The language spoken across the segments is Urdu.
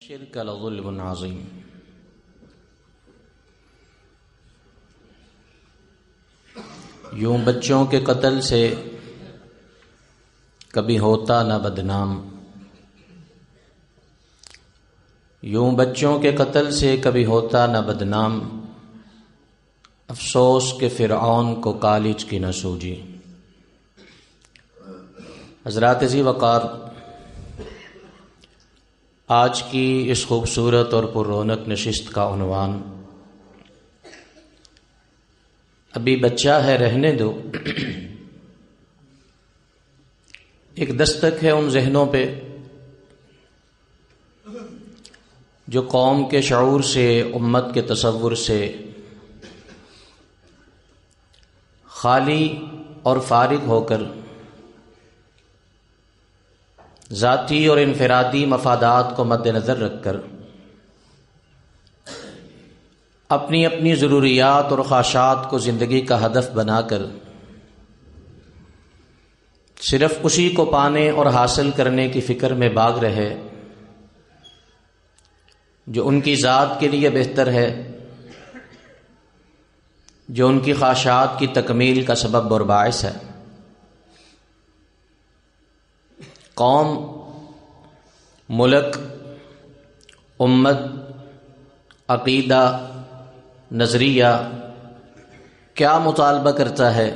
شرک لظلم عظیم۔ یوں بچوں کے قتل سے کبھی ہوتا نہ بدنام، یوں بچوں کے قتل سے کبھی ہوتا نہ بدنام، افسوس کہ فرعون کو کالج کی نہ سوجی۔ حضرات ذی وقار، آج کی اس خوبصورت اور پر رونق نشست کا عنوان ابھی بچہ ہے رہنے دو ایک دستک ہے ان ذہنوں پہ جو قوم کے شعور سے، امت کے تصور سے خالی اور فارغ ہو کر ذاتی اور انفرادی مفادات کو مد نظر رکھ کر اپنی اپنی ضروریات اور خواہشات کو زندگی کا ہدف بنا کر صرف اسی کو پانے اور حاصل کرنے کی فکر میں بھاگ رہے، جو ان کی ذات کے لیے بہتر ہے، جو ان کی خواہشات کی تکمیل کا سبب اور باعث ہے۔ قوم، ملک، امت، عقیدہ، نظریہ کیا مطالبہ کرتا ہے،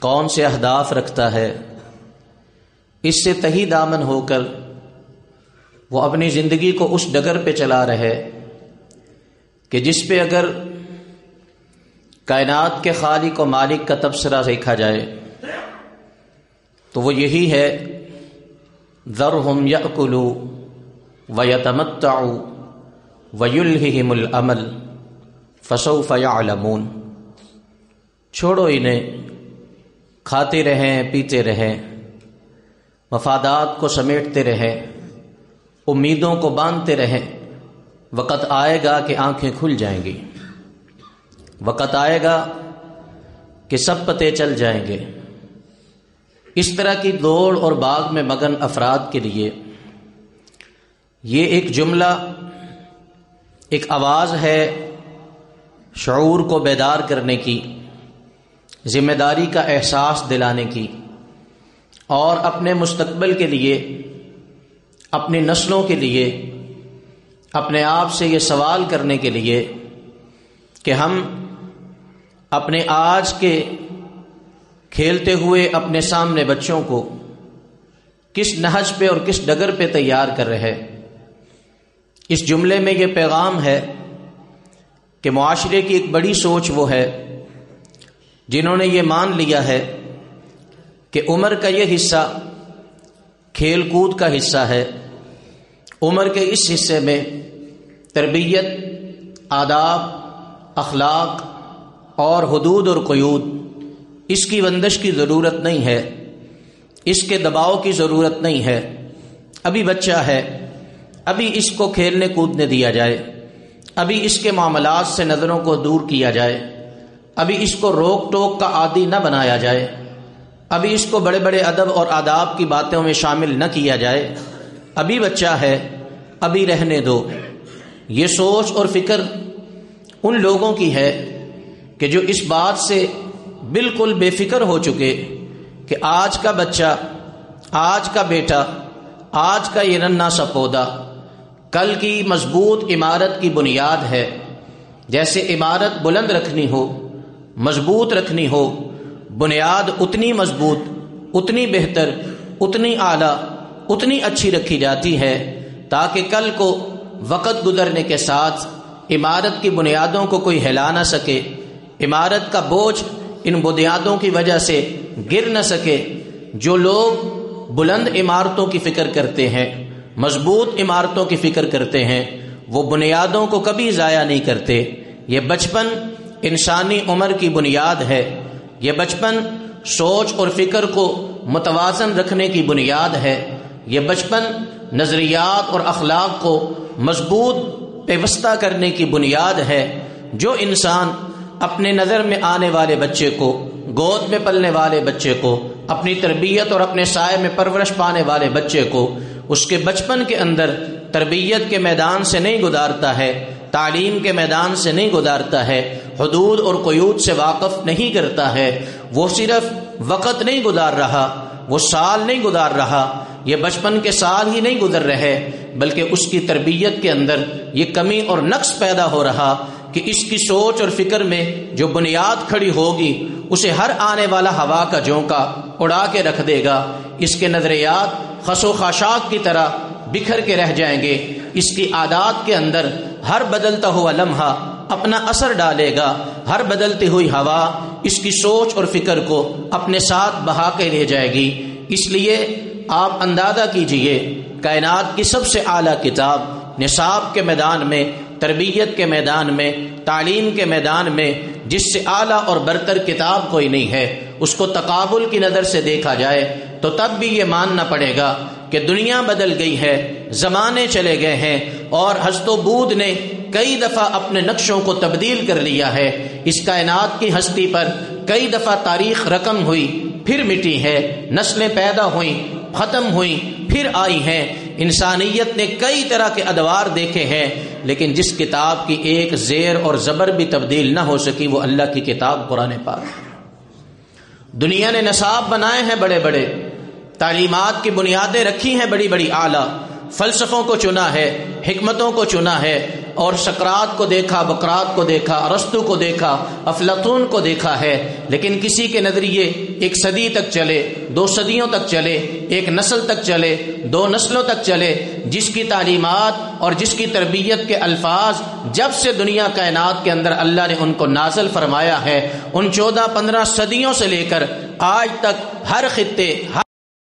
کون سے اہداف رکھتا ہے، اس سے تہی دامن ہو کر وہ اپنی زندگی کو اس ڈگر پہ چلا رہے کہ جس پہ اگر کائنات کے خالق و مالک کا تبصرہ دیکھا جائے تو وہ یہی ہے، ذرہم یأکلوا ویتمتعوا ویلہہم الامل فسوف یعلمون۔ چھوڑو انہیں، کھاتے رہیں، پیتے رہیں، مفادات کو سمیٹتے رہیں، امیدوں کو باندھتے رہیں، وقت آئے گا کہ آنکھیں کھل جائیں گی، وقت آئے گا کہ سب پتے چل جائیں گے۔ اس طرح کی دوڑ اور باغ میں مگن افراد کے لیے یہ ایک جملہ، ایک آواز ہے شعور کو بیدار کرنے کی، ذمہ داری کا احساس دلانے کی، اور اپنے مستقبل کے لیے، اپنی نسلوں کے لیے اپنے آپ سے یہ سوال کرنے کے لیے کہ ہم اپنے آج کے کھیلتے ہوئے اپنے سامنے بچوں کو کس نہج پہ اور کس ڈگر پہ تیار کر رہے۔ اس جملے میں یہ پیغام ہے کہ معاشرے کی ایک بڑی سوچ وہ ہے جنہوں نے یہ مان لیا ہے کہ عمر کا یہ حصہ کھیل کود کا حصہ ہے، عمر کے اس حصے میں تربیت، آداب، اخلاق اور حدود اور قیود، اس کی بندش کی ضرورت نہیں ہے، اس کے دباؤ کی ضرورت نہیں ہے۔ ابھی بچہ ہے، ابھی اس کو کھیلنے کودنے دیا جائے، ابھی اس کے معاملات سے نظروں کو دور کیا جائے، ابھی اس کو روک ٹوک کا عادی نہ بنایا جائے، ابھی اس کو بڑے بڑے ادب اور آداب کی باتوں میں شامل نہ کیا جائے، ابھی بچہ ہے، ابھی رہنے دو۔ یہ سوچ اور فکر ان لوگوں کی ہے کہ جو اس بات سے بالکل بے فکر ہو چکے کہ آج کا بچہ، آج کا بیٹا، آج کا یہ ننھا سا پودا کل کی مضبوط عمارت کی بنیاد ہے۔ جیسے عمارت بلند رکھنی ہو، مضبوط رکھنی ہو، بنیاد اتنی مضبوط، اتنی بہتر، اتنی اعلیٰ، اتنی اچھی رکھی جاتی ہے تاکہ کل کو وقت گزرنے کے ساتھ عمارت کی بنیادوں کو کوئی ہلا نہ سکے، عمارت کا بوجھ ان بنیادوں کی وجہ سے گر نہ سکے۔ جو لوگ بلند عمارتوں کی فکر کرتے ہیں، مضبوط عمارتوں کی فکر کرتے ہیں، وہ بنیادوں کو کبھی ضائع نہیں کرتے۔ یہ بچپن انسانی عمر کی بنیاد ہے، یہ بچپن سوچ اور فکر کو متوازن رکھنے کی بنیاد ہے، یہ بچپن نظریات اور اخلاق کو مضبوط پیوستہ کرنے کی بنیاد ہے۔ جو انسان اپنے نظر میں آنے والے بچے کو، گود میں پلنے والے بچے کو، اپنی تربیت اور اپنے سائے میں پرورش پانے والے بچے کو اس کے بچپن کے اندر تربیت کے میدان سے نہیں گزارتا ہے، تعلیم کے میدان سے نہیں گزارتا ہے، حدود اور قیود سے واقف نہیں کرتا ہے، وہ صرف وقت نہیں گزار رہا، وہ سال نہیں گزار رہا، یہ بچپن کے سال ہی نہیں گزر رہے، بلکہ اس کی تربیت کے اندر یہ کمی اور نقص پیدا ہو رہا کہ اس کی سوچ اور فکر میں جو بنیاد کھڑی ہوگی اسے ہر آنے والا ہوا کا جھونکا اڑا کے رکھ دے گا، اس کے نظریات خس و خاشاک کی طرح بکھر کے رہ جائیں گے، اس کی عادات کے اندر ہر بدلتا ہوا لمحہ اپنا اثر ڈالے گا، ہر بدلتی ہوئی ہوا اس کی سوچ اور فکر کو اپنے ساتھ بہا کے لے جائے گی۔ اس لیے آپ اندازہ کیجئے، کائنات کی سب سے اعلیٰ کتاب نصاب کے میدان میں، تربیت کے میدان میں، تعلیم کے میدان میں جس سے اعلیٰ اور برتر کتاب کوئی نہیں ہے، اس کو تقابل کی نظر سے دیکھا جائے تو تب بھی یہ ماننا پڑے گا کہ دنیا بدل گئی ہے، زمانے چلے گئے ہیں، اور ہست و بود نے کئی دفعہ اپنے نقشوں کو تبدیل کر لیا ہے۔ اس کائنات کی ہستی پر کئی دفعہ تاریخ رقم ہوئی، پھر مٹی ہے، نسلیں پیدا ہوئیں، ختم ہوئیں، پھر آئی ہیں، انسانیت نے کئی طرح کے ادوار دیکھے ہیں، لیکن جس کتاب کی ایک زیر اور زبر بھی تبدیل نہ ہو سکی وہ اللہ کی کتاب قرآن پاک ہے۔ دنیا نے نصاب بنائے ہیں بڑے بڑے، تعلیمات کی بنیادیں رکھی ہیں بڑی بڑی اعلیٰ، فلسفوں کو چنا ہے، حکمتوں کو چنا ہے، اور سقراط کو دیکھا، بقراط کو دیکھا، ارسطو کو دیکھا، افلاطون کو دیکھا ہے، لیکن کسی کے نظریے ایک صدی تک چلے، 2 صدیوں تک چلے، ایک نسل تک چلے، 2 نسلوں تک چلے، جس کی تعلیمات اور جس کی تربیت کے الفاظ جب سے دنیا کائنات کے اندر اللہ نے ان کو نازل فرمایا ہے، ان 14-15 صدیوں سے لے کر آج تک ہر خطے،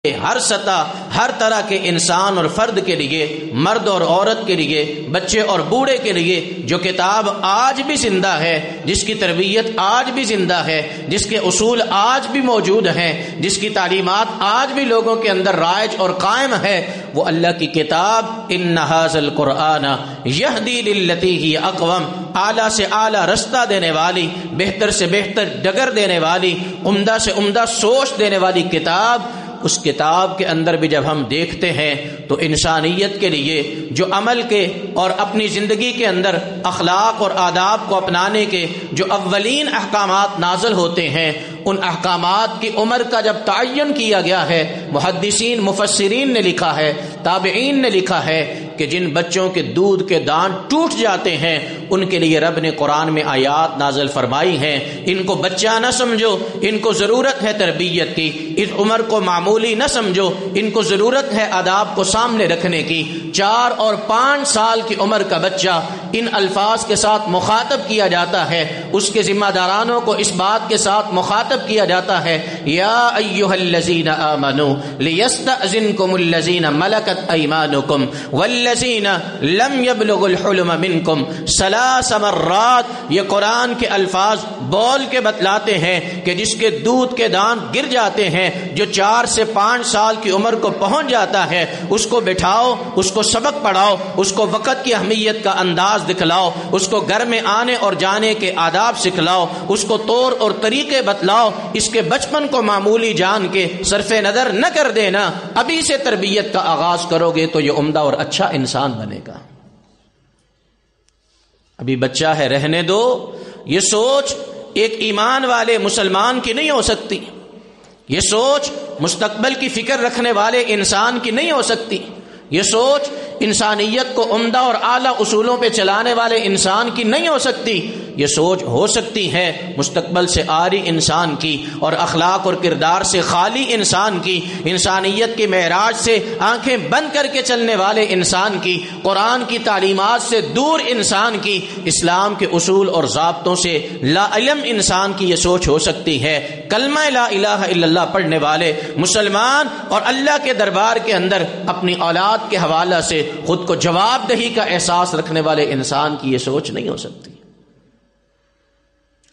ہر سطح، ہر طرح کے انسان اور فرد کے لیے، مرد اور عورت کے لیے، بچے اور بوڑھے کے لیے جو کتاب آج بھی زندہ ہے، جس کی تربیت آج بھی زندہ ہے، جس کے اصول آج بھی موجود ہیں، جس کی تعلیمات آج بھی لوگوں کے اندر رائج اور قائم ہے، وہ اللہ کی کتاب ان ھذا القرآن یہدی للتی ہی اقوم، اعلیٰ سے اعلیٰ رستہ دینے والی، بہتر سے بہتر ڈگر دینے والی، عمدہ سے عمدہ سوچ دینے والی کتاب۔ اس کتاب کے اندر بھی جب ہم دیکھتے ہیں تو انسانیت کے لیے جو عمل کے اور اپنی زندگی کے اندر اخلاق اور آداب کو اپنانے کے جو اولین احکامات نازل ہوتے ہیں، ان احکامات کی عمر کا جب تعین کیا گیا ہے، محدثین مفسرین نے لکھا ہے، تابعین نے لکھا ہے کہ جن بچوں کے دودھ کے دان ٹوٹ جاتے ہیں ان کے لیے رب نے قرآن میں آیات نازل فرمائی ہیں، ان کو بچہ نہ سمجھو، ان کو ضرورت ہے تربیت کی، اس عمر کو معمولی نہ سمجھو، ان کو ضرورت ہے آداب کو سامنے رکھنے کی۔ 4 اور 5 سال کی عمر کا بچہ ان الفاظ کے ساتھ مخاطب کیا جاتا ہے، اس کے ذمہ دارانوں کو اس بات کے ساتھ مخاطب کیا جاتا ہے، یا ایھا الذین آمنوا لیستأذنکم الذین ملکت ایمانکم والذین لم یبلغوا الحلم منکم 3 مرات۔ یہ قرآن کے الفاظ بول کے بتلاتے ہیں کہ جس کے دودھ کے دان گر جاتے ہیں، جو 4 سے 5 سال کی عمر کو پہنچ جاتا ہے، اس کو بٹھاؤ، اس کو سبق پڑھاؤ، اس کو وقت کی اہمیت کا انداز دکھلاؤ، اس کو گھر میں آنے اور جانے کے آداب سکھلاؤ، اس کو طور اور طریقے بتلاؤ، اس کے بچپن کو معمولی جان کے صرف نظر نہ کر دینا، ابھی سے تربیت کا آغاز کرو گے تو یہ عمدہ اور اچھا انسان بنے گا۔ ابھی بچہ ہے، رہنے دو۔ یہ سوچ ایک ایمان والے مسلمان کی نہیں ہو سکتی، یہ سوچ مستقبل کی فکر رکھنے والے انسان کی نہیں ہو سکتی، یہ سوچ انسانیت کو عمدہ اور اعلیٰ اصولوں پہ چلانے والے انسان کی نہیں ہو سکتی، یہ سوچ ہو سکتی ہے مستقبل سے عاری انسان کی اور اخلاق اور کردار سے خالی انسان کی، انسانیت کے معراج سے آنکھیں بند کر کے چلنے والے انسان کی، قرآن کی تعلیمات سے دور انسان کی، اسلام کے اصول اور ضابطوں سے لا علم انسان کی یہ سوچ ہو سکتی ہے۔ کلمہ لا الہ الا اللہ پڑھنے والے مسلمان اور اللہ کے دربار کے اندر اپنی اولاد کے حوالہ سے خود کو جواب دہی کا احساس رکھنے والے انسان کی یہ سوچ نہیں ہو سکتی۔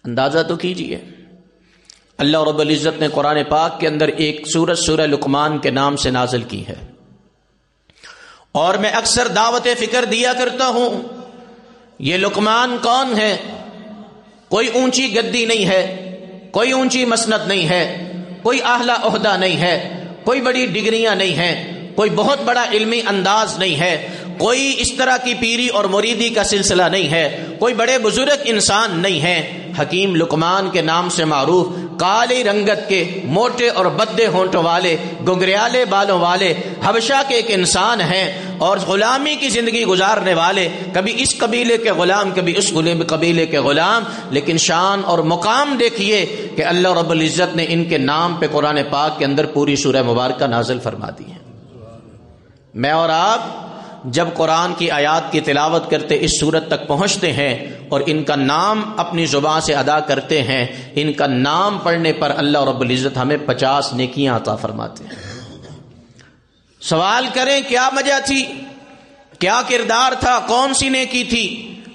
اندازہ تو کیجئے، اللہ رب العزت نے قرآن پاک کے اندر ایک سورت سورہ لقمان کے نام سے نازل کی ہے، اور میں اکثر دعوت فکر دیا کرتا ہوں۔ یہ لقمان کون ہے؟ کوئی اونچی گدی نہیں ہے، کوئی اونچی مسند نہیں ہے، کوئی اعلیٰ عہدہ نہیں ہے، کوئی بڑی ڈگریاں نہیں ہیں، کوئی بہت بڑا علمی انداز نہیں ہے، کوئی اس طرح کی پیری اور مریدی کا سلسلہ نہیں ہے، کوئی بڑے بزرگ انسان نہیں ہے۔ حکیم لقمان کے نام سے معروف، کالی رنگت کے، موٹے اور بدے ہونٹوں والے، گنگریالے بالوں والے حبشہ کے ایک انسان ہیں، اور غلامی کی زندگی گزارنے والے، کبھی اس قبیلے کے غلام کبھی اس قبیلے کے غلام، لیکن شان اور مقام دیکھیے کہ اللہ رب العزت نے ان کے نام پہ قرآن پاک کے اندر پوری سورہ مبارکہ نازل فرما دی ہے۔ میں اور آپ جب قرآن کی آیات کی تلاوت کرتے اس سورت تک پہنچتے ہیں اور ان کا نام اپنی زبان سے ادا کرتے ہیں، ان کا نام پڑھنے پر اللہ رب العزت ہمیں 50 نیکیاں عطا فرماتے ہیں۔ سوال کریں کیا وجہ تھی، کیا کردار تھا، کون سی نیکی تھی،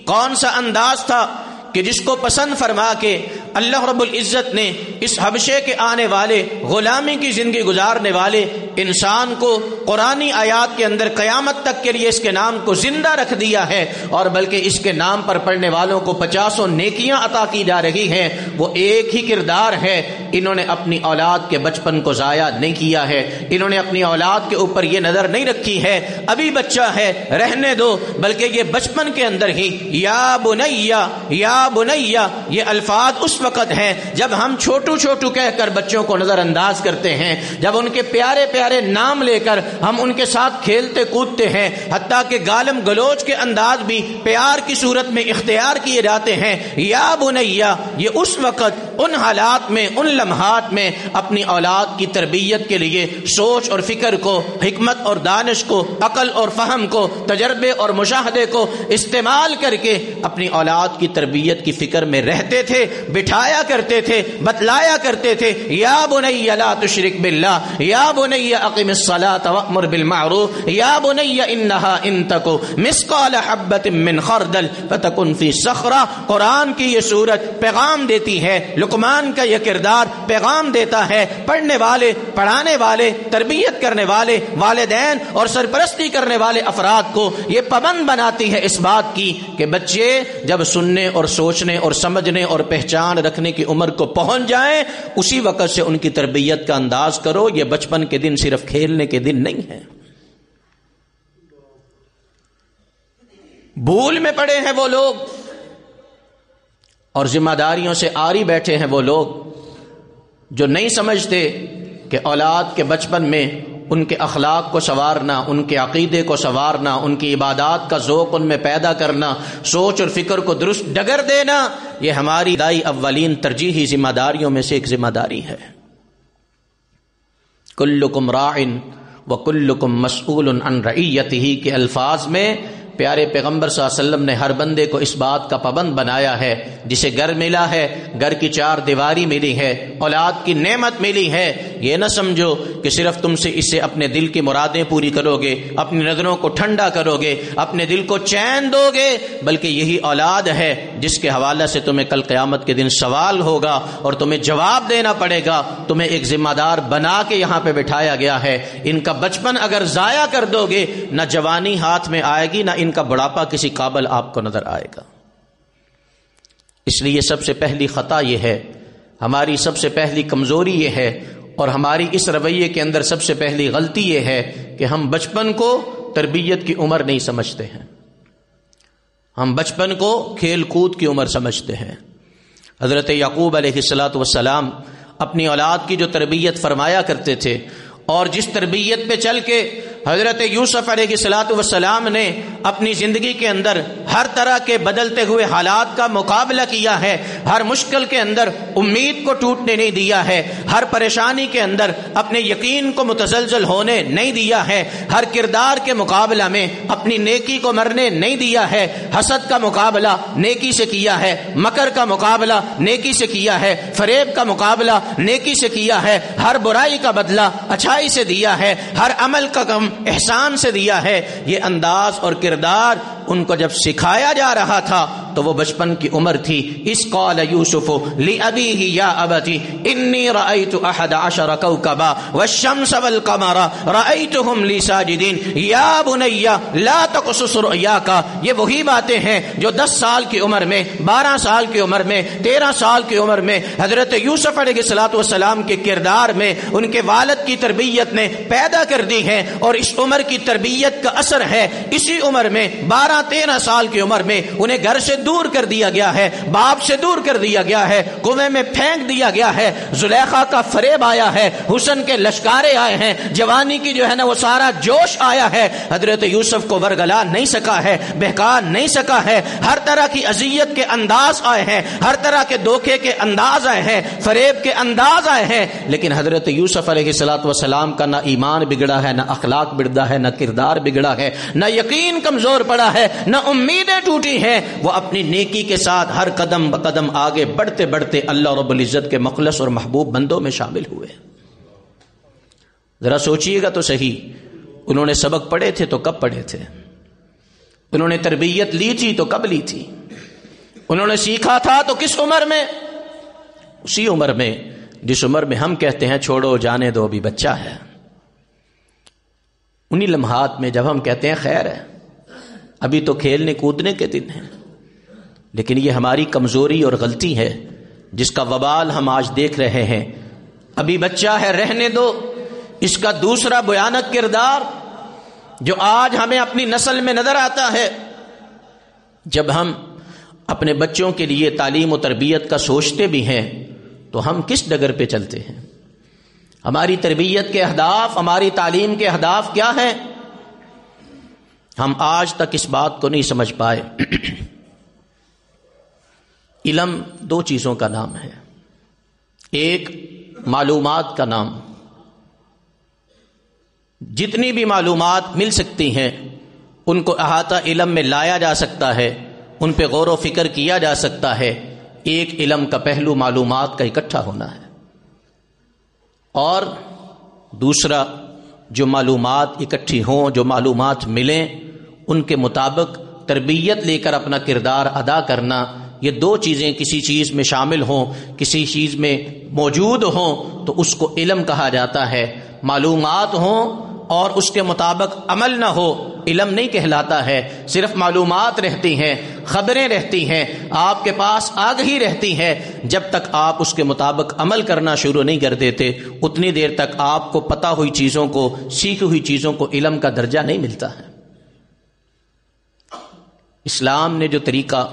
کون سا انداز تھا کہ جس کو پسند فرما کے اللہ رب العزت نے اس حبشے کے آنے والے، غلامی کی زندگی گزارنے والے انسان کو قرآنی آیات کے اندر قیامت تک کے لیے اس کے نام کو زندہ رکھ دیا ہے، اور بلکہ اس کے نام پر پڑھنے والوں کو 50 نیکیاں عطا کی جا رہی ہیں۔ وہ ایک ہی کردار ہے، انہوں نے اپنی اولاد کے بچپن کو ضائع نہیں کیا ہے، انہوں نے اپنی اولاد کے اوپر یہ نظر نہیں رکھی ہے ابھی بچہ ہے رہنے دو، بلکہ یہ بچپن کے اندر ہی یا بنیا یا بنیا یہ الفاظ اس وقت ہیں جب ہم چھوٹو چھوٹو کہہ کر بچوں کو نظر انداز کرتے ہیں، جب ان کے پیارے پیارے نام لے کر ہم ان کے ساتھ کھیلتے کودتے ہیں، حتیٰ کہ گالم گلوچ کے انداز بھی پیار کی صورت میں اختیار کیے جاتے ہیں۔ یا بنیا یہ اس وقت، ان حالات میں، ان لمحات میں اپنی اولاد کی تربیت کے لیے سوچ اور فکر کو، حکمت اور دانش کو، عقل اور فہم کو، تجربے اور مشاہدے کو استعمال کر کے اپنی اولاد کی تربیت کی فکر میں رہتے تھے، بٹھایا کرتے تھے، بتلایا کرتے تھے۔ یا بنی لا تشرک باللہ، یا بنی اقم الصلاۃ وامر بالمعروف، یا بنی انہا ان تک مثقال حبۃ من خردل فتکن فی صخرہ۔ قرآن کی یہ سورت پیغام دیتی ہے، لقمان کا یہ کردار پیغام دیتا ہے، پڑھنے والے، پڑھانے والے، تربیت کرنے والے، والدین اور سرپرستی کرنے والے افراد کو یہ پابند بناتی ہے اس بات کی کہ بچے جب سننے اور سوچنے اور سمجھنے اور پہچان رکھنے کی عمر کو پہنچ جائیں، اسی وقت سے ان کی تربیت کا انداز کرو۔ یہ بچپن کے دن صرف کھیلنے کے دن نہیں ہیں۔ بھول میں پڑے ہیں وہ لوگ اور ذمہ داریوں سے آری بیٹھے ہیں وہ لوگ جو نہیں سمجھتے کہ اولاد کے بچپن میں ان کے اخلاق کو سنوارنا، ان کے عقیدے کو سنوارنا، ان کی عبادات کا ذوق ان میں پیدا کرنا، سوچ اور فکر کو درست ڈگر دینا، یہ ہماری دائی اولین ترجیحی ذمہ داریوں میں سے ایک ذمہ داری ہے۔ کلکم راع وکلکم مسئول عن رعیتہ کے الفاظ میں پیارے پیغمبر صلی اللہ علیہ وسلم نے ہر بندے کو اس بات کا پابند بنایا ہے، جسے گھر ملا ہے، گھر کی 4 دیواری ملی ہے، اولاد کی نعمت ملی ہے، یہ نہ سمجھو کہ صرف تم سے اسے اپنے دل کی مرادیں پوری کرو گے، اپنی نظروں کو ٹھنڈا کرو گے، اپنے دل کو چین دو گے، بلکہ یہی اولاد ہے جس کے حوالے سے تمہیں کل قیامت کے دن سوال ہوگا اور تمہیں جواب دینا پڑے گا۔ تمہیں ایک ذمہ دار بنا کے یہاں پہ بٹھایا گیا ہے۔ ان کا بچپن اگر ضائع کر دو گے، نہ جوانی ہاتھ میں آئے گی، نہ ان کا بڑھاپا کسی قابل آپ کو نظر آئے گا۔ اس لیے سب سے پہلی خطا یہ ہے، ہماری سب سے پہلی کمزوری یہ ہے، اور ہماری اس رویے کے اندر سب سے پہلی غلطی یہ ہے کہ ہم بچپن کو تربیت کی عمر نہیں سمجھتے ہیں، ہم بچپن کو کھیل کود کی عمر سمجھتے ہیں۔ حضرت یعقوب علیہ الصلاۃ والسلام اپنی اولاد کی جو تربیت فرمایا کرتے تھے، اور جس تربیت پہ چل کے حضرت یوسف علیہ الصلاۃ والسلام نے اپنی زندگی کے اندر ہر طرح کے بدلتے ہوئے حالات کا مقابلہ کیا ہے، ہر مشکل کے اندر امید کو ٹوٹنے نہیں دیا ہے، ہر پریشانی کے اندر اپنے یقین کو متزلزل ہونے نہیں دیا ہے، ہر کردار کے مقابلہ میں اپنی نیکی کو مرنے نہیں دیا ہے، حسد کا مقابلہ نیکی سے کیا ہے، مکر کا مقابلہ نیکی سے کیا ہے، فریب کا مقابلہ نیکی سے کیا ہے، ہر برائی کا بدلہ اچھائی سے دیا ہے، ہر عمل کا کم احسان سے دیا ہے۔ یہ انداز اور کردار ان کو جب سکھایا جا رہا تھا تو وہ بچپن کی عمر تھی. اس قال یوسف لأبیہ یا ابتی انی رأیت 11 کوکبا والشمس والقمر رأیتہم لی ساجدین یا بنی لا تقصص رؤیاک. یہ وہی باتیں ہیں جو 10 سال کی عمر میں، 12 سال کی عمر میں، 13 سال کی عمر میں حضرت یوسف علیہ السلام کے کردار میں ان کے والد کی تربیت نے پیدا کر دی ہے. اور اس عمر کی تربیت کا اثر ہے اسی عمر میں 12-13 سال کی عمر میں انہیں گھر سے دور کر دیا گیا ہے، باپ سے دور کر دیا گیا ہے، کنویں میں پھینک دیا گیا ہے، زلیخا کا فریب آیا ہے، حسن کے لشکارے آئے ہیں، جوانی کی جو ہے نا وہ سارا جوش آیا ہے. حضرت یوسف کو ورگلا نہیں سکا ہے، بہکا نہیں سکا ہے، ہر طرح کی اذیت کے انداز آئے ہیں، ہر طرح کے دھوکے کے انداز آئے ہیں، فریب کے انداز آئے ہیں. لیکن حضرت یوسف علیہ السلام کا نہ ایمان بگڑا ہے، نہ اخلاق بگڑا ہے، نہ کردار بگڑا ہے، نہ یقین کمزور پڑا ہے، نہ امیدیں ٹوٹی ہیں. وہ اپنی نیکی کے ساتھ ہر قدم بقدم آگے بڑھتے بڑھتے اللہ رب العزت کے مخلص اور محبوب بندوں میں شامل ہوئے. ذرا سوچئے گا تو صحیح، انہوں نے سبق پڑھے تھے تو کب پڑھے تھے؟ انہوں نے تربیت لی تھی تو کب لی تھی؟ انہوں نے سیکھا تھا تو کس عمر میں؟ اسی عمر میں جس عمر میں ہم کہتے ہیں چھوڑو جانے دو ابھی بچہ ہے. انہی لمحات میں جب ہم کہتے ہیں خیر ہے ابھی تو کھیلنے کودنے کے دن ہیں. لیکن یہ ہماری کمزوری اور غلطی ہے جس کا وبال ہم آج دیکھ رہے ہیں. ابھی بچہ ہے رہنے دو، اس کا دوسرا بھیانک کردار جو آج ہمیں اپنی نسل میں نظر آتا ہے. جب ہم اپنے بچوں کے لیے تعلیم و تربیت کا سوچتے بھی ہیں تو ہم کس ڈگر پہ چلتے ہیں؟ ہماری تربیت کے اہداف، ہماری تعلیم کے اہداف کیا ہیں؟ ہم آج تک اس بات کو نہیں سمجھ پائے. علم 2 چیزوں کا نام ہے. ایک معلومات کا نام، جتنی بھی معلومات مل سکتی ہیں ان کو احاطہ علم میں لایا جا سکتا ہے، ان پہ غور و فکر کیا جا سکتا ہے. ایک علم کا پہلو معلومات کا اکٹھا ہونا ہے، اور دوسرا جو معلومات اکٹھی ہوں، جو معلومات ملیں، ان کے مطابق تربیت لے کر اپنا کردار ادا کرنا. یہ 2 چیزیں کسی چیز میں شامل ہوں، کسی چیز میں موجود ہوں تو اس کو علم کہا جاتا ہے. معلومات ہوں اور اس کے مطابق عمل نہ ہو، علم نہیں کہلاتا ہے. صرف معلومات رہتی ہیں، خبریں رہتی ہیں، آپ کے پاس آگہی رہتی ہے، جب تک آپ اس کے مطابق عمل کرنا شروع نہیں کر دیتے اتنی دیر تک آپ کو پتہ ہوئی چیزوں کو، سیکھی ہوئی چیزوں کو علم کا درجہ نہیں ملتا ہے. اسلام نے جو طریقہ،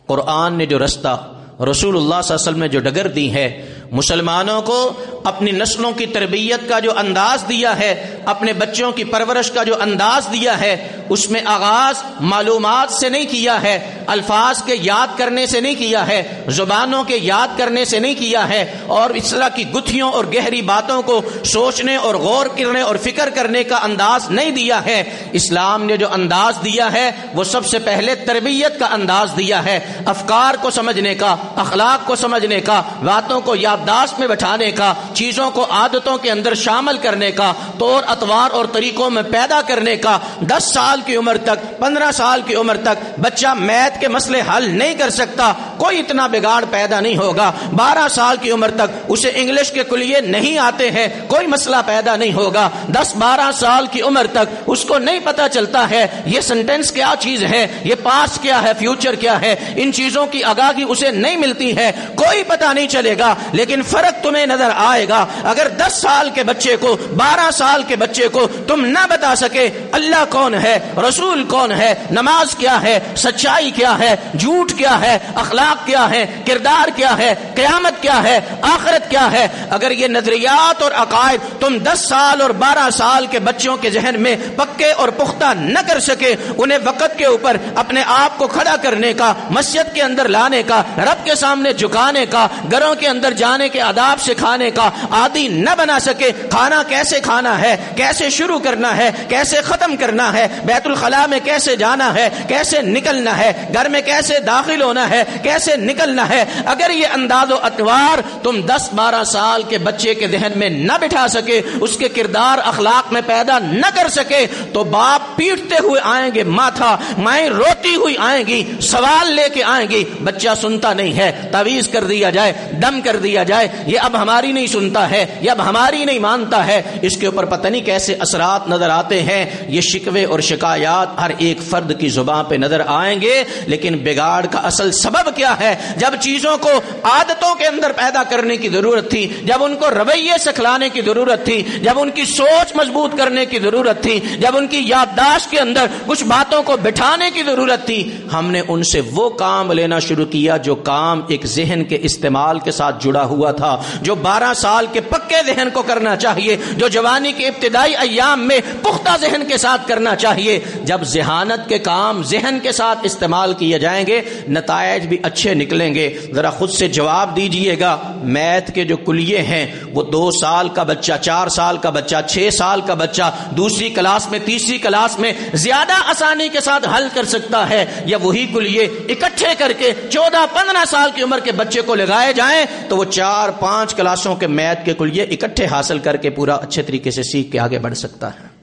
قرآن نے جو رستہ، رسول اللہ صلی اللہ علیہ وسلم نے جو ڈگر دی ہے، مسلمانوں کو اپنی نسلوں کی تربیت کا جو انداز دیا ہے، اپنے بچوں کی پرورش کا جو انداز دیا ہے، اس میں آغاز معلومات سے نہیں کیا ہے، الفاظ کے یاد کرنے سے نہیں کیا ہے، زبانوں کے یاد کرنے سے نہیں کیا ہے، اور اس طرح کی گتھیوں اور گہری باتوں کو سوچنے اور غور کرنے اور فکر کرنے کا انداز نہیں دیا ہے. اسلام نے جو انداز دیا ہے وہ سب سے پہلے تربیت کا انداز دیا ہے، افکار کو سمجھنے کا، اخلاق کو سمجھنے کا، باتوں کو یادداشت میں بٹھانے کا، چیزوں کو عادتوں کے اندر شامل کرنے کا، طور اطوار اور طریقوں میں پیدا کرنے کا. 10 سال کی عمر تک، 15 سال کی عمر تک بچہ میتھ کے مسئلے حل نہیں کر سکتا، کوئی اتنا بگاڑ پیدا نہیں ہوگا. 12 سال کی عمر تک اسے انگلش کے کلیے نہیں آتے ہیں، کوئی مسئلہ پیدا نہیں ہوگا. 10-12 سال کی عمر تک اس کو نہیں پتا چلتا ہے یہ سینٹینس کیا چیز ہے، یہ پاسٹ کیا ہے، فیوچر کیا ہے، ان چیزوں کی آگاہی اسے نہیں ملتی ہے، کوئی پتا نہیں چلے گا. لیکن فرق تمہیں نظر آئے گا اگر 10 سال کے بچے کو، 12 سال کے بچے کو تم نہ بتا سکے اللہ کون ہے، رسول کون ہے، نماز کیا ہے، سچائی کیا ہے، جھوٹ کیا ہے، اخلاق کیا ہے، کردار کیا ہے، قیامت کیا ہے، آخرت کیا ہے. اگر یہ نظریات اور عقائد تم 10 سال اور 12 سال کے بچوں کے ذہن میں پکے اور پختہ نہ کر سکے، انہیں وقت کے اوپر اپنے آپ کو کھڑا کرنے کا، مسجد کے اندر لانے کا، رب کے سامنے جھکانے کا، گھروں کے اندر جانے کے آداب سکھانے کا عادی نہ بنا سکے، کھانا کیسے کھانا ہے، کیسے شروع کرنا ہے، کیسے ختم کرنا ہے، بیت الخلاء میں کیسے جانا ہے، کیسے نکلنا ہے، گھر میں کیسے داخل ہونا ہے، کیسے نکلنا ہے، اگر یہ انداز و اطوار تم 10-12 سال کے بچے کے ذہن میں نہ بٹھا سکے، اس کے کردار اخلاق میں پیدا نہ کر سکے، تو باپ پیٹتے ہوئے آئیں گے ماتھا، مائیں روتی ہوئی آئیں گی، سوال لے کے آئیں گی، بچہ سنتا نہیں ہے، تعویذ کر دیا جائے، دم کر دیا جائے، یہ اب ہماری نہیں سنتا ہے، یہ اب ہماری نہیں مانتا ہے، اس کے اوپر پتہ نہیں کیسے اثرات نظر آتے ہیں۔ یہ شکوے اور شکایات ہر ایک فرد کی زبان پہ نظر آئیں گے، لیکن بگاڑ کا اصل سبب کیا ہے؟ جب چیزوں کو عادتوں کے اندر پیدا کرنے کی ضرورت تھی، جب ان کو رویے سکھلانے کی ضرورت تھی، جب ان کی سوچ مضبوط کرنے کی ضرورت تھی، جب ان کی یادداشت کے اندر کچھ باتوں کو بٹھانے کی ضرورت تھی، ہم نے ان سے وہ کام لینا شروع کیا جو کام ایک ذہن کے استعمال کے ساتھ جڑا ہوا تھا، جو 12 سال کے پکے ذہن کو کرنا چاہیے، جو جوانی کے ابتدائی ایام میں پختہ ذہن کے ساتھ کرنا چاہیے۔ جب ذہانت کے کام ذہن کے ساتھ استعمال کیے جائیں گے، نتائج بھی اچھے نکلیں گے۔ ذرا خود سے جواب دیجئے گا، میتھ کے جو کلیے ہیں وہ 2 سال کا بچہ، 4 سال کا بچہ، 6 سال کا بچہ دوسری کلاس میں، تیسری کلاس میں زیادہ آسانی کے ساتھ حل کر سکتا ہے، یا وہی کلیے اکٹھے کر کے 14-15 سال کی عمر کے بچے کو لگائے جائیں تو وہ 4-5 کلاسوں کے میتھ کے کلیے اکٹھے حاصل کر کے پورا اچھے طریقے سے سیکھ کے آگے بڑھ سکتا ہے؟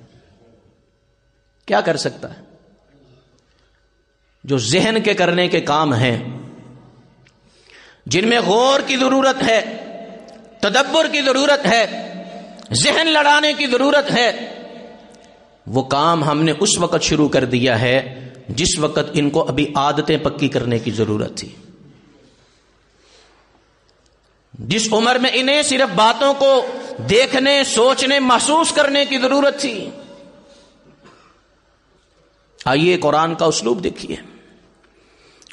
کیا کر سکتا ہے؟ جو ذہن کے کرنے کے کام ہیں، جن میں غور کی ضرورت ہے، تدبر کی ضرورت ہے، ذہن لڑانے کی ضرورت ہے، وہ کام ہم نے اس وقت شروع کر دیا ہے جس وقت ان کو ابھی عادتیں پکی کرنے کی ضرورت تھی، جس عمر میں انہیں صرف باتوں کو دیکھنے، سوچنے، محسوس کرنے کی ضرورت تھی۔ آئیے قرآن کا اسلوب دیکھیے،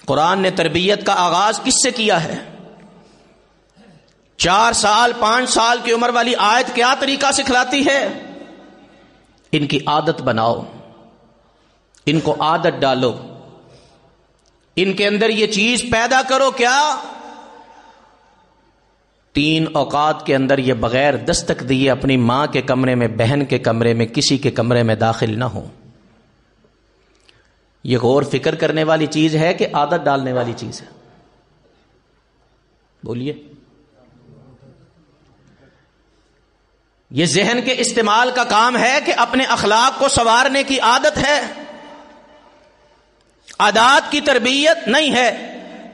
قرآن نے تربیت کا آغاز کس سے کیا ہے؟ 4 سال 5 سال کی عمر والی آیت کیا طریقہ سکھلاتی ہے؟ ان کی عادت بناؤ، ان کو عادت ڈالو، ان کے اندر یہ چیز پیدا کرو، کیا 3 اوقات کے اندر یہ بغیر دستک دیے اپنی ماں کے کمرے میں، بہن کے کمرے میں، کسی کے کمرے میں داخل نہ ہو۔ یہ غور فکر کرنے والی چیز ہے کہ عادت ڈالنے والی چیز ہے؟ بولیے۔ یہ ذہن کے استعمال کا کام ہے کہ اپنے اخلاق کو سنوارنے کی عادت ہے، عادات کی تربیت نہیں ہے،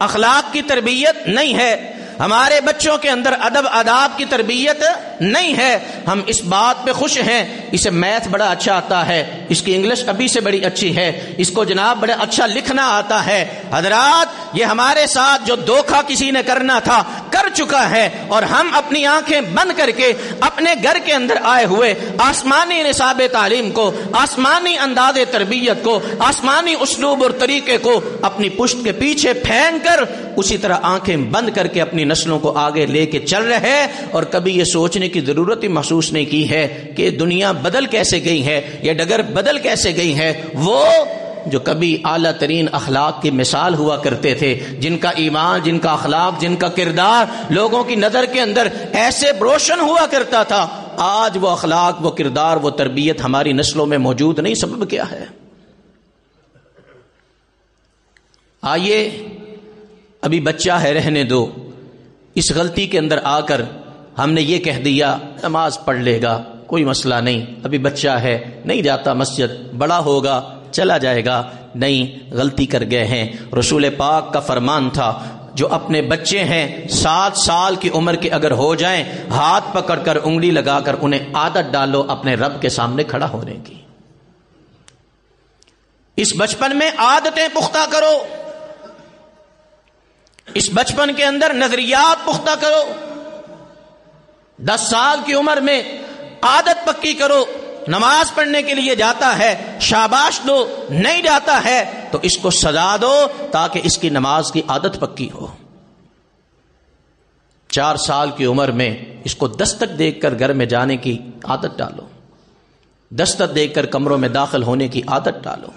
اخلاق کی تربیت نہیں ہے، ہمارے بچوں کے اندر ادب آداب کی تربیت نہیں ہے۔ ہم اس بات پہ خوش ہیں، اسے میتھ بڑا اچھا آتا ہے، اس کی انگلش ابھی سے بڑی اچھی ہے، اس کو جناب بڑا اچھا لکھنا آتا ہے۔ حضرات، یہ ہمارے ساتھ جو دھوکہ کسی نے کرنا تھا کر چکا ہے، اور ہم اپنی آنکھیں بند کر کے اپنے گھر کے اندر آئے ہوئے آسمانی نصاب تعلیم کو، آسمانی انداز تربیت کو، آسمانی اسلوب اور طریقے کو اپنی پشت کے پیچھے پھینک کر اسی طرح آنکھیں بند کر کے اپنی نسلوں کو آگے لے کے چل رہے، اور کبھی یہ سوچنے کی ضرورت ہی محسوس نہیں کی ہے کہ دنیا بدل کیسے گئی ہے، یہ ڈگر بدل کیسے گئی ہے۔ وہ جو کبھی اعلیٰ ترین اخلاق کی مثال ہوا کرتے تھے، جن کا ایمان، جن کا اخلاق، جن کا کردار لوگوں کی نظر کے اندر ایسے روشن ہوا کرتا تھا، آج وہ اخلاق، وہ کردار، وہ تربیت ہماری نسلوں میں موجود نہیں۔ سبب کیا ہے؟ آئیے، ابھی بچہ ہے، رہنے دو۔ اس غلطی کے اندر آ کر ہم نے یہ کہہ دیا نماز پڑھ لے گا، کوئی مسئلہ نہیں، ابھی بچہ ہے، نہیں جاتا مسجد، بڑا ہوگا چلا جائے گا۔ نہیں، غلطی کر گئے ہیں۔ رسول پاک کا فرمان تھا، جو اپنے بچے ہیں 7 سال کی عمر کے اگر ہو جائیں، ہاتھ پکڑ کر انگلی لگا کر انہیں عادت ڈالو اپنے رب کے سامنے کھڑا ہونے کی۔ اس بچپن میں عادتیں پختہ کرو، اس بچپن کے اندر نظریات پختہ کرو۔ 10 سال کی عمر میں عادت پکی کرو، نماز پڑھنے کے لیے جاتا ہے، شاباش دو، نہیں جاتا ہے تو اس کو سزا دو تاکہ اس کی نماز کی عادت پکی ہو۔ 4 سال کی عمر میں اس کو دستک دیکھ کر گھر میں جانے کی عادت ڈالو، دستک دیکھ کر کمروں میں داخل ہونے کی عادت ڈالو،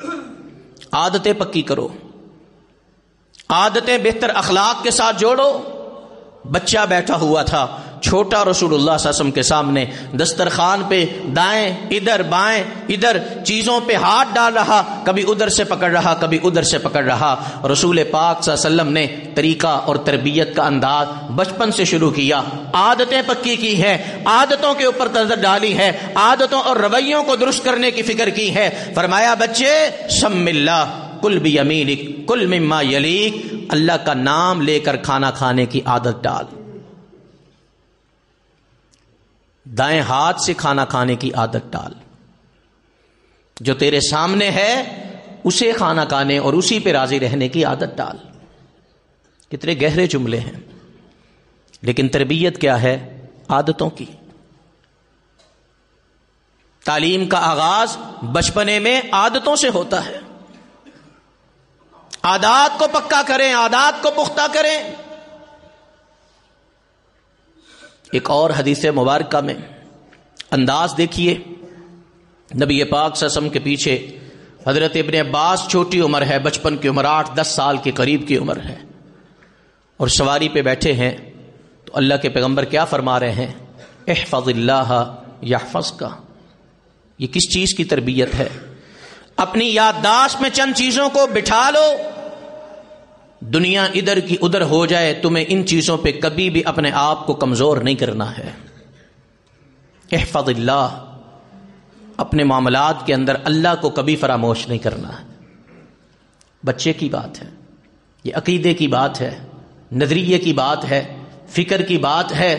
عادتیں پکی کرو، عادتیں بہتر اخلاق کے ساتھ جوڑو۔ بچہ بیٹھا ہوا تھا، چھوٹا رسول اللہ صلی اللہ علیہ وسلم کے سامنے دسترخوان پہ دائیں ادھر بائیں ادھر چیزوں پہ ہاتھ ڈال رہا، کبھی ادھر سے پکڑ رہا کبھی ادھر سے پکڑ رہا. رسول پاک صلی اللہ علیہ وسلم نے طریقہ اور تربیت کا انداز بچپن سے شروع کیا، عادتیں پکی کی ہیں، عادتوں کے اوپر نظر ڈالی ہے، عادتوں اور رویوں کو درست کرنے کی فکر کی ہے. فرمایا بچے سم اللہ کل بیمینک کل مما یلیک، اللہ کا نام لے کر کھانا کھانے کی عادت ڈال، دائیں ہاتھ سے کھانا کھانے کی عادت ڈال، جو تیرے سامنے ہے اسے کھانا کھانے اور اسی پہ راضی رہنے کی عادت ڈال. کتنے گہرے جملے ہیں، لیکن تربیت کیا ہے؟ عادتوں کی. تعلیم کا آغاز بچپنے میں عادتوں سے ہوتا ہے. عادات کو پکا کریں، عادات کو پختہ کریں. ایک اور حدیث مبارکہ میں انداز دیکھیے، نبی پاک صلی اللہ علیہ وسلم کے پیچھے حضرت ابن عباس، چھوٹی عمر ہے، بچپن کی عمر 8-10 سال کے قریب کی عمر ہے، اور سواری پہ بیٹھے ہیں تو اللہ کے پیغمبر کیا فرما رہے ہیں؟ احفظ اللہ یحفظک. یہ کس چیز کی تربیت ہے؟ اپنی یادداشت میں چند چیزوں کو بٹھا لو، دنیا ادھر کی ادھر ہو جائے، تمہیں ان چیزوں پہ کبھی بھی اپنے آپ کو کمزور نہیں کرنا ہے. احفظ اللہ، اپنے معاملات کے اندر اللہ کو کبھی فراموش نہیں کرنا ہے. بچے کی بات ہے، یہ عقیدے کی بات ہے، نظریے کی بات ہے، فکر کی بات ہے.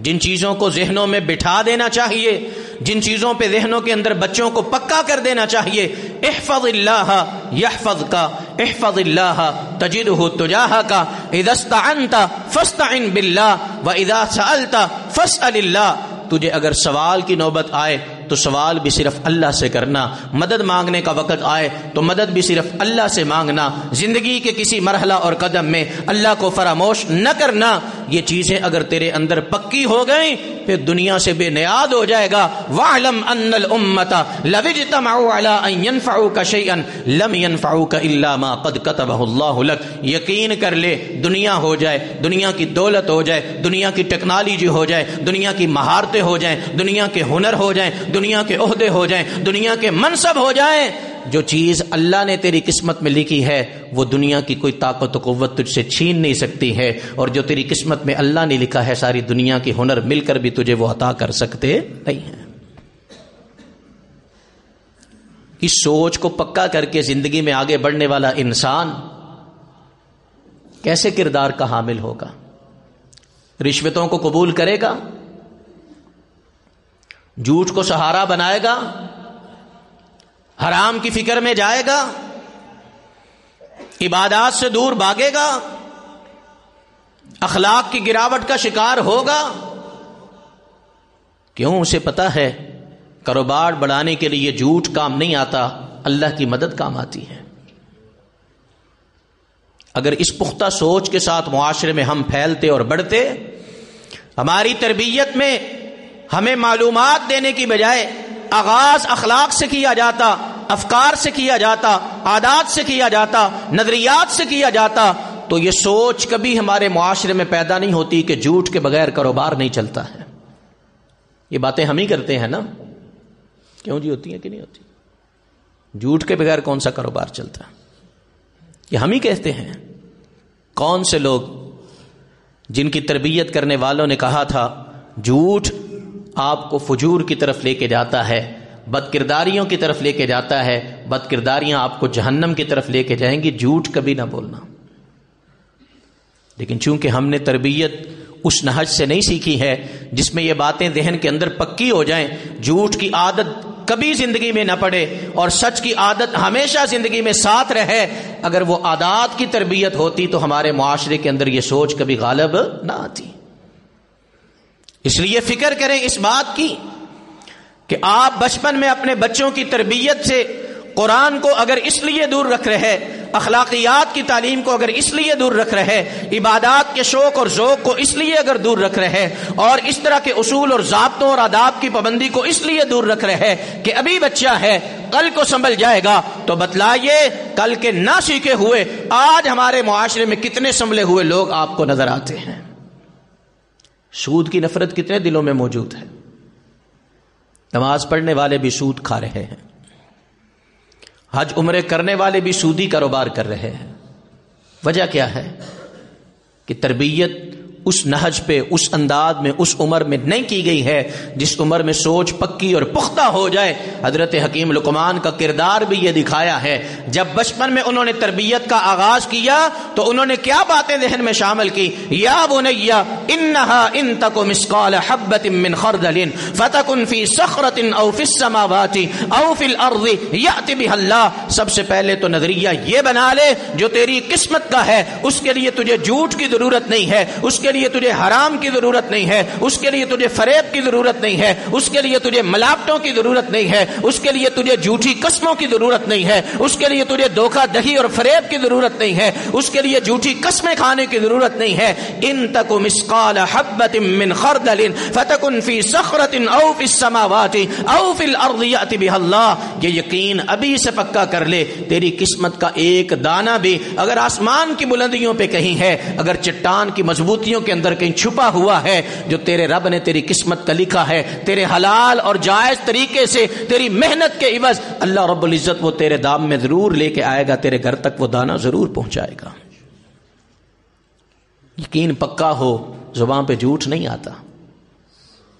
جن چیزوں کو ذہنوں میں بٹھا دینا چاہیے، جن چیزوں پہ ذہنوں کے اندر بچوں کو پکا کر دینا چاہیے. احفظ اللہ یحفظک، احفظ اللہ تجدہ تجاہک، اذا استعنت فاستعن باللہ واذا سألت فاسأل اللہ. تجھے اگر سوال کی نوبت آئے تو سوال بھی صرف اللہ سے کرنا، مدد مانگنے کا وقت آئے تو مدد بھی صرف اللہ سے مانگنا، زندگی کے کسی مرحلہ اور قدم میں اللہ کو فراموش نہ کرنا. یہ چیزیں اگر تیرے اندر پکی ہو گئیں پھر دنیا سے بے نیاد ہو جائے گا. وَاعْلَمْ أَنَّ الْأُمَّةَ لَوِ اجْتَمَعُوا عَلَىٰ أَن يَنفَعُوكَ شَيْئًا لَمْ يَنفَعُوكَ إِلَّا مَا قَدْ كَتَبَهُ اللَّهُ لَكَ. یقین کر لے، دنیا ہو جائے، دنیا کی دولت ہو جائے، دنیا کی ٹیکنالوجی ہو جائے، دنیا کی مہارتیں ہو جائیں، دنیا کے ہنر ہو جائیں، دنیا کے عہدے ہو جائیں، دنیا کے منصب ہو جائیں، جو چیز اللہ نے تیری قسمت میں لکھی ہے وہ دنیا کی کوئی طاقت و قوت تجھ سے چھین نہیں سکتی ہے. اور جو تیری قسمت میں اللہ نے لکھا ہے ساری دنیا کے ہنر مل کر بھی تجھے وہ عطا کر سکتے نہیں ہیں. اس سوچ کو پکا کر کے زندگی میں آگے بڑھنے والا انسان کیسے کردار کا حامل ہوگا؟ رشوتوں کو قبول کرے گا؟ جھوٹ کو سہارا بنائے گا؟ حرام کی فکر میں جائے گا؟ عبادات سے دور بھاگے گا؟ اخلاق کی گراوٹ کا شکار ہوگا؟ کیوں؟ اسے پتا ہے کاروبار بڑھانے کے لیے جھوٹ کام نہیں آتا، اللہ کی مدد کام آتی ہے. اگر اس پختہ سوچ کے ساتھ معاشرے میں ہم پھیلتے اور بڑھتے، ہماری تربیت میں ہمیں معلومات دینے کی بجائے آغاز اخلاق سے کیا جاتا، افکار سے کیا جاتا، عادات سے کیا جاتا، نظریات سے کیا جاتا، تو یہ سوچ کبھی ہمارے معاشرے میں پیدا نہیں ہوتی کہ جھوٹ کے بغیر کاروبار نہیں چلتا ہے. یہ باتیں ہم ہی کرتے ہیں نا؟ کیوں جی؟ ہوتی ہیں کہ نہیں ہوتی؟ جھوٹ کے بغیر کون سا کاروبار چلتا ہے؟ یہ ہم ہی کہتے ہیں. کون سے لوگ جن کی تربیت کرنے والوں نے کہا تھا جھوٹ آپ کو فجور کی طرف لے کے جاتا ہے، بد کرداریوں کی طرف لے کے جاتا ہے، بد کرداریاں آپ کو جہنم کی طرف لے کے جائیں گی، جھوٹ کبھی نہ بولنا. لیکن چونکہ ہم نے تربیت اس نہج سے نہیں سیکھی ہے جس میں یہ باتیں ذہن کے اندر پکی ہو جائیں، جھوٹ کی عادت کبھی زندگی میں نہ پڑے اور سچ کی عادت ہمیشہ زندگی میں ساتھ رہے. اگر وہ عادات کی تربیت ہوتی تو ہمارے معاشرے کے اندر یہ سوچ کبھی غالب نہ آتی. اس لیے فکر کریں اس بات کی کہ آپ بچپن میں اپنے بچوں کی تربیت سے قرآن کو اگر اس لیے دور رکھ رہے، اخلاقیات کی تعلیم کو اگر اس لیے دور رکھ رہے، عبادات کے شوق اور ذوق کو اس لیے اگر دور رکھ رہے، اور اس طرح کے اصول اور ضابطوں اور آداب کی پابندی کو اس لیے دور رکھ رہے کہ ابھی بچہ ہے کل کو سنبھل جائے گا، تو بتلائیے کل کے نہ سیکھے ہوئے آج ہمارے معاشرے میں کتنے سنبھلے ہوئے لوگ آپ کو نظر آتے ہیں. سود کی نفرت کتنے دلوں میں موجود ہے. نماز پڑھنے والے بھی سود کھا رہے ہیں, حج عمرے کرنے والے بھی سودی کاروبار کر رہے ہیں. وجہ کیا ہے؟ کہ تربیت اس نہج پہ, اس انداز میں, اس عمر میں نہیں کی گئی ہے جس عمر میں سوچ پکی اور پختہ ہو جائے. حضرت حکیم لقمان کا کردار بھی یہ دکھایا ہے. جب بچپن میں انہوں نے تربیت کا آغاز کیا تو انہوں نے کیا باتیں ذہن میں شامل کی؟ یا بنی انہا ان تک مثقال حبۃ من خردل فتکن فی صخرۃ او فی السماوات او فی الارض یأتی بها اللہ. سب سے پہلے تو نظریہ یہ بنا لے جو تیری قسمت کا ہے, اس کے لیے تجھے جھوٹ کی ضرورت نہیں ہے, اس کے لیے تجھے حرام کی ضرورت نہیں ہے, اس کے لیے تجھے فریب کی ضرورت نہیں ہے, اس کے لیے تجھے ملاوٹوں کی ضرورت نہیں ہے, اس کے لیے تجھے جھوٹی قسموں کی ضرورت نہیں ہے, اس کے لیے تجھے دھوکہ دہی اور فریب کی ضرورت نہیں ہے, اس کے لیے جھوٹی قسمیں کھانے کی ضرورت نہیں ہے. ان تک مثقال حبۃ من خردل فتکن فی صخرۃ او فی السماوات او فی الارض یأتی بها اللہ. یہ یقین ابھی سے پکا کر لے, تیری قسمت کا ایک دانہ بھی اگر آسمان کی بلندیوں پہ کہیں ہے, اگر چٹان کی مضبوطیوں کے اندر کہیں چھپا ہوا ہے, جو تیرے رب نے تیری قسمت کا لکھا ہے, تیرے حلال اور جائز طریقے سے تیری محنت کے عوض اللہ رب العزت وہ تیرے دام میں ضرور لے کے آئے گا, تیرے گھر تک وہ دانہ ضرور پہنچائے گا. یقین پکا ہو, زبان پہ جھوٹ نہیں آتا.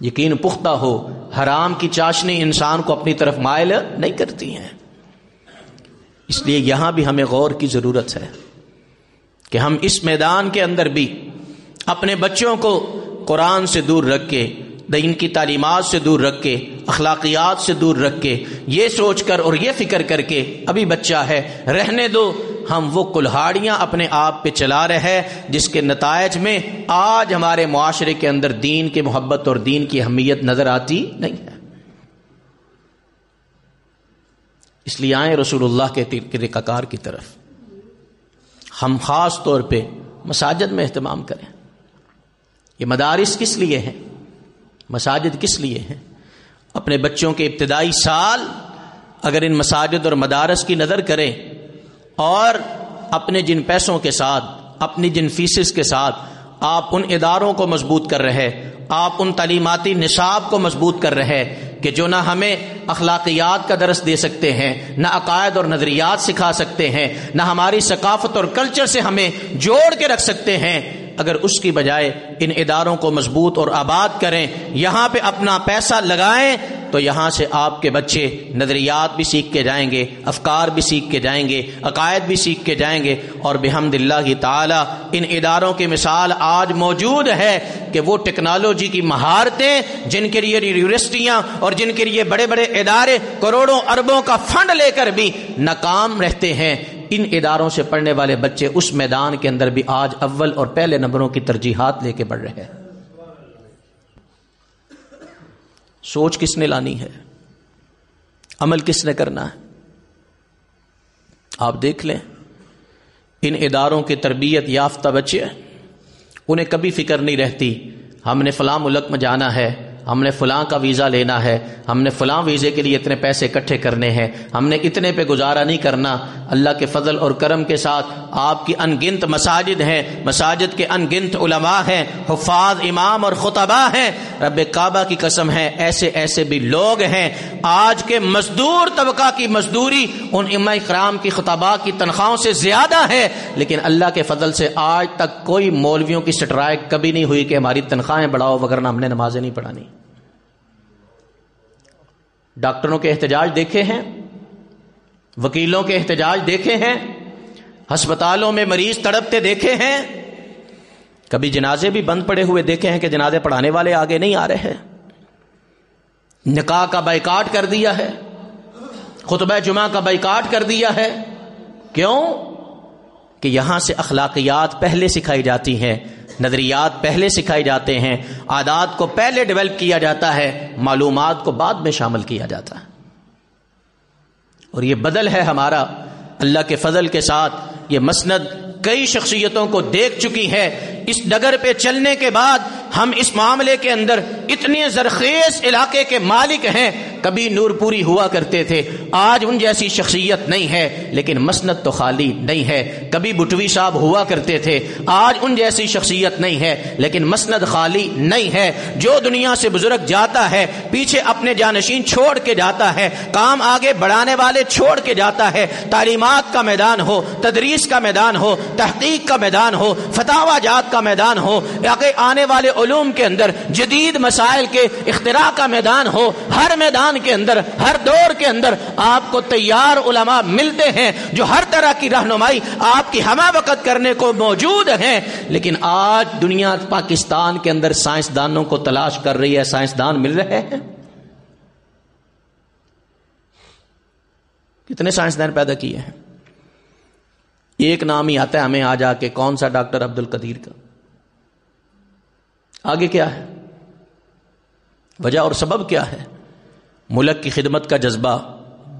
یقین پختہ ہو, حرام کی چاشنی انسان کو اپنی طرف مائل نہیں کرتی ہیں. اس لیے یہاں بھی ہمیں غور کی ضرورت ہے کہ ہم اس میدان کے اندر بھی اپنے بچوں کو قرآن سے دور رکھ کے, دین کی تعلیمات سے دور رکھ کے, اخلاقیات سے دور رکھ کے, یہ سوچ کر اور یہ فکر کر کے ابھی بچہ ہے رہنے دو, ہم وہ کلہاڑیاں اپنے آپ پہ چلا رہے ہیں جس کے نتائج میں آج ہمارے معاشرے کے اندر دین کی محبت اور دین کی اہمیت نظر آتی نہیں ہے. اس لیے آئیں رسول اللہ کے طریقہ کار کی طرف. ہم خاص طور پہ مساجد میں اہتمام کریں. یہ مدارس کس لیے ہیں؟ مساجد کس لیے ہیں؟ اپنے بچوں کے ابتدائی سال اگر ان مساجد اور مدارس کی نظر کریں اور اپنے جن پیسوں کے ساتھ, اپنی جن فیسز کے ساتھ آپ ان اداروں کو مضبوط کر رہے, آپ ان تعلیماتی نصاب کو مضبوط کر رہے کہ جو نہ ہمیں اخلاقیات کا درس دے سکتے ہیں, نہ عقائد اور نظریات سکھا سکتے ہیں, نہ ہماری ثقافت اور کلچر سے ہمیں جوڑ کے رکھ سکتے ہیں, اگر اس کی بجائے ان اداروں کو مضبوط اور آباد کریں, یہاں پہ اپنا پیسہ لگائیں, تو یہاں سے آپ کے بچے نظریات بھی سیکھ کے جائیں گے, افکار بھی سیکھ کے جائیں گے, عقائد بھی سیکھ کے جائیں گے. اور بحمد اللہ تعالی ان اداروں کی مثال آج موجود ہے کہ وہ ٹیکنالوجی کی مہارتیں جن کے لیے یونیورسٹیاں اور جن کے لیے بڑے بڑے ادارے کروڑوں اربوں کا فنڈ لے کر بھی ناکام رہتے ہیں, ان اداروں سے پڑھنے والے بچے اس میدان کے اندر بھی آج اول اور پہلے نمبروں کی ترجیحات لے کے بڑھ رہے ہیں. سوچ کس نے لانی ہے؟ عمل کس نے کرنا ہے؟ آپ دیکھ لیں ان اداروں کے تربیت یافتہ بچے, انہیں کبھی فکر نہیں رہتی ہم نے فلاں ملک میں جانا ہے, ہم نے فلاں کا ویزا لینا ہے, ہم نے فلاں ویزے کے لیے اتنے پیسے اکٹھے کرنے ہیں, ہم نے اتنے پہ گزارا نہیں کرنا. اللہ کے فضل اور کرم کے ساتھ آپ کی ان گنت مساجد ہیں, مساجد کے ان گنت علماء ہیں, حفاظ امام اور خطباء ہیں. رب کعبہ کی قسم ہے ایسے ایسے بھی لوگ ہیں آج کے مزدور طبقہ کی مزدوری ان ائمہ کرام کی خطباء کی تنخواہوں سے زیادہ ہے, لیکن اللہ کے فضل سے آج تک کوئی مولویوں کی سٹرائک کبھی نہیں ہوئی کہ ہماری تنخواہیں بڑھاؤ وگرنہ ہم نے نمازیں نہیں پڑھانی. ڈاکٹروں کے احتجاج دیکھے ہیں, وکیلوں کے احتجاج دیکھے ہیں, ہسپتالوں میں مریض تڑپتے دیکھے ہیں, کبھی جنازے بھی بند پڑے ہوئے دیکھے ہیں کہ جنازے پڑھانے والے آگے نہیں آ رہے ہیں. نکاح کا بائیکاٹ کر دیا ہے, خطبہ جمعہ کا بائیکاٹ کر دیا ہے. کیوں؟ کہ یہاں سے اخلاقیات پہلے سکھائی جاتی ہیں, نظریات پہلے سکھائے جاتے ہیں, عادات کو پہلے ڈیولپ کیا جاتا ہے, معلومات کو بعد میں شامل کیا جاتا ہے. اور یہ بدل ہے ہمارا اللہ کے فضل کے ساتھ. یہ مسند کئی شخصیتوں کو دیکھ چکی ہے اس ڈگر پہ چلنے کے بعد ہم اس معاملے کے اندر اتنے زرخیز علاقے کے مالک ہیں. کبھی نور پوری ہوا کرتے تھے, آج ان جیسی شخصیت نہیں ہے, لیکن مسند تو خالی نہیں ہے. کبھی بٹوی صاحب ہوا کرتے تھے, آج ان جیسی شخصیت نہیں ہے, لیکن مسند خالی نہیں ہے. جو دنیا سے بزرگ جاتا ہے پیچھے اپنے جانشین چھوڑ کے جاتا ہے, کام آگے بڑھانے والے چھوڑ کے جاتا ہے. تعلیمات کا میدان ہو, تدریس کا میدان ہو, تحقیق کا میدان ہو, فتاوی جات کا میدان ہو, آگے آنے والے علوم کے اندر جدید مسائل کے اختراع کا میدان ہو, ہر میدان کے اندر, ہر دور کے اندر آپ کو تیار علماء ملتے ہیں جو ہر طرح کی رہنمائی آپ کی ہمہ وقت کرنے کو موجود ہیں. لیکن آج دنیا پاکستان کے اندر سائنسدانوں کو تلاش کر رہی ہے, سائنسدان مل رہے ہیں. کتنے سائنسدان پیدا کیے ہیں, ایک نام ہی آتا ہے ہمیں آ جا کے, کون سا ڈاکٹر عبد القدیر کا. آگے کیا ہے وجہ اور سبب کیا ہے؟ ملک کی خدمت کا جذبہ